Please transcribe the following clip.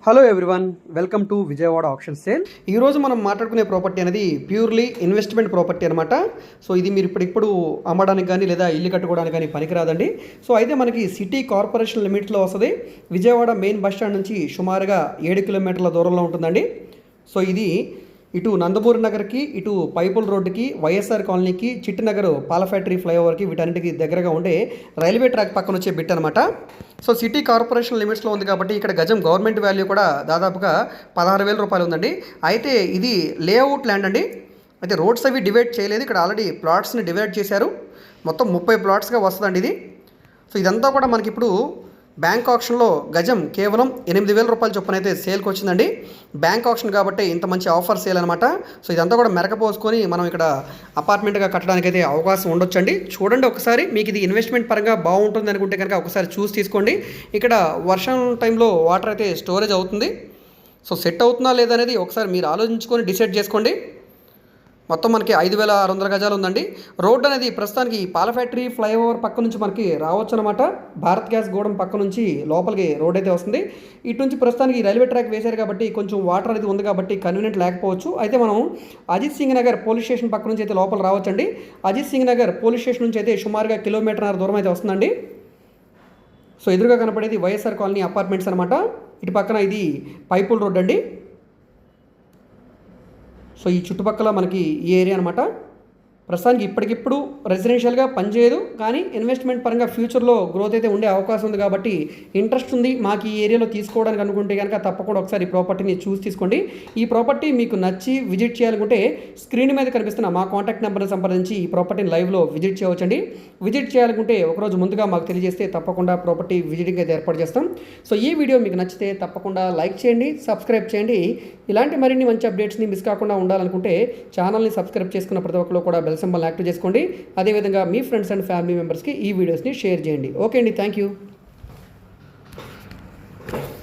Hello everyone, welcome to Vijayawada option sale. ఈరోజు మనం మాట్లాడుకునే ప్రాపర్టీ అనేది ప్యూర్లీ ఇన్వెస్ట్మెంట్ ప్రాపర్టీ అనమాట. సో ఇది మీరు ఇప్పుడు అమ్మడానికి కానీ లేదా ఇల్లు కట్టుకోవడానికి కానీ పనికిరాదండి. సో అయితే మనకి సిటీ కార్పొరేషన్ లిమిట్లో వస్తుంది. విజయవాడ మెయిన్ బస్ స్టాండ్ నుంచి సుమారుగా 7 కిలోమీటర్ల దూరంలో ఉంటుందండి. సో ఇది ఇటు నందమూరి నగర్కి, ఇటు పైపుల్ రోడ్డుకి, వైఎస్ఆర్ కాలనీకి, చిట్టినగర్ పాల ఫ్యాక్టరీ ఫ్లైఓవర్కి వీటన్నిటికి దగ్గరగా ఉండే రైల్వే ట్రాక్ పక్కన వచ్చే బిట్ అనమాట. సో సిటీ కార్పొరేషన్ లిమిట్స్లో ఉంది కాబట్టి ఇక్కడ గజం గవర్నమెంట్ వాల్యూ కూడా దాదాపుగా 16,000 రూపాయలు ఉందండి. అయితే ఇది లేఅవుట్ ల్యాండ్ అండి. అయితే రోడ్స్ అవి డివైడ్ చేయలేదు, ఇక్కడ ఆల్రెడీ ప్లాట్స్ని డివైడ్ చేశారు. మొత్తం 30 ప్లాట్స్గా వస్తుందండి ఇది. సో ఇదంతా కూడా మనకి ఇప్పుడు బ్యాంక్ ఆప్షన్లో గజం కేవలం 8,000 రూపాయల చొప్పున అయితే సేల్కి వచ్చిందండి. బ్యాంక్ ఆప్షన్ కాబట్టి ఇంత మంచి ఆఫర్ సేల్ అనమాట. సో ఇదంతా కూడా మెరకపోసుకొని మనం ఇక్కడ అపార్ట్మెంట్గా కట్టడానికి అయితే అవకాశం ఉండొచ్చండి. చూడండి ఒకసారి, మీకు ఇది ఇన్వెస్ట్మెంట్ పరంగా బాగుంటుంది అనుకుంటే కనుక ఒకసారి చూసి తీసుకోండి. ఇక్కడ వర్షం టైంలో వాటర్ అయితే స్టోరేజ్ అవుతుంది. సో సెట్ అవుతుందా లేదనేది ఒకసారి మీరు ఆలోచించుకొని డిసైడ్ చేసుకోండి. మొత్తం మనకి 5,600 గజాలు ఉందండి. రోడ్ అనేది ప్రస్తుతానికి పాల ఫ్యాక్టరీ ఫ్లైఓవర్ పక్క నుంచి మనకి రావచ్చు అనమాట. భారత్ గ్యాస్ గోడం పక్క నుంచి లోపలికి రోడ్ అయితే వస్తుంది. ఇటు నుంచి ప్రస్తుతానికి రైల్వే ట్రాక్ వేశారు కాబట్టి కొంచెం వాటర్ అనేది ఉంది కాబట్టి కన్వీనియంట్ లేకపోవచ్చు. అయితే మనం అజిత్ సింగ్ నగర్ పోలీస్ స్టేషన్ పక్క నుంచి అయితే లోపల రావచ్చండి. అజిత్ సింగ్ నగర్ పోలీస్ స్టేషన్ నుంచి అయితే సుమారుగా 1.5 కిలోమీటర్ దూరం అయితే వస్తుందండి. సో ఎదురుగా కనపడేది వైఎస్ఆర్ కాలనీ అపార్ట్మెంట్స్ అనమాట. ఇటు పక్కన ఇది పైపుల్ రోడ్ అండి. సో ఈ చుట్టుపక్కల మనకి ఈ ఏరియా అనమాట. ప్రస్తుతానికి ఇప్పటికిప్పుడు రెసిడెన్షియల్గా పనిచేయదు, కానీ ఇన్వెస్ట్మెంట్ పరంగా ఫ్యూచర్లో గ్రోత్ అయితే ఉండే అవకాశం ఉంది కాబట్టి ఇంట్రెస్ట్ ఉంది మాకు ఈ ఏరియాలో తీసుకోవడానికి అనుకుంటే కనుక తప్పకుండా ఒకసారి ఈ ప్రాపర్టీని చూసి తీసుకోండి. ఈ ప్రాపర్టీ మీకు నచ్చి విజిట్ చేయాలనుకుంటే స్క్రీన్ మీద కనిపిస్తున్న మా కాంటాక్ట్ నెంబర్ని సంప్రదించి ఈ ప్రాపర్టీని లైవ్లో విజిట్ చేయవచ్చండి. విజిట్ చేయాలనుకుంటే ఒకరోజు ముందుగా మాకు తెలియజేస్తే తప్పకుండా ప్రాపర్టీ విజిటింగ్ అయితే ఏర్పాటు చేస్తాం. సో ఈ వీడియో మీకు నచ్చితే తప్పకుండా లైక్ చేయండి, సబ్స్క్రైబ్ చేయండి. ఇలాంటి మరిన్ని మంచి అప్డేట్స్ని మిస్ కాకుండా ఉండాలనుకుంటే ఛానల్ని సబ్స్క్రైబ్ చేసుకున్న ప్రతి ఒక్కరు కూడా బెల్ సింబల్ యాక్టివ్ చేసుకోండి. అదేవిధంగా మీ ఫ్రెండ్స్ అండ్ ఫ్యామిలీ మెంబర్స్కి ఈ వీడియోస్ని షేర్ చేయండి. ఓకే అండి, థ్యాంక్ యూ.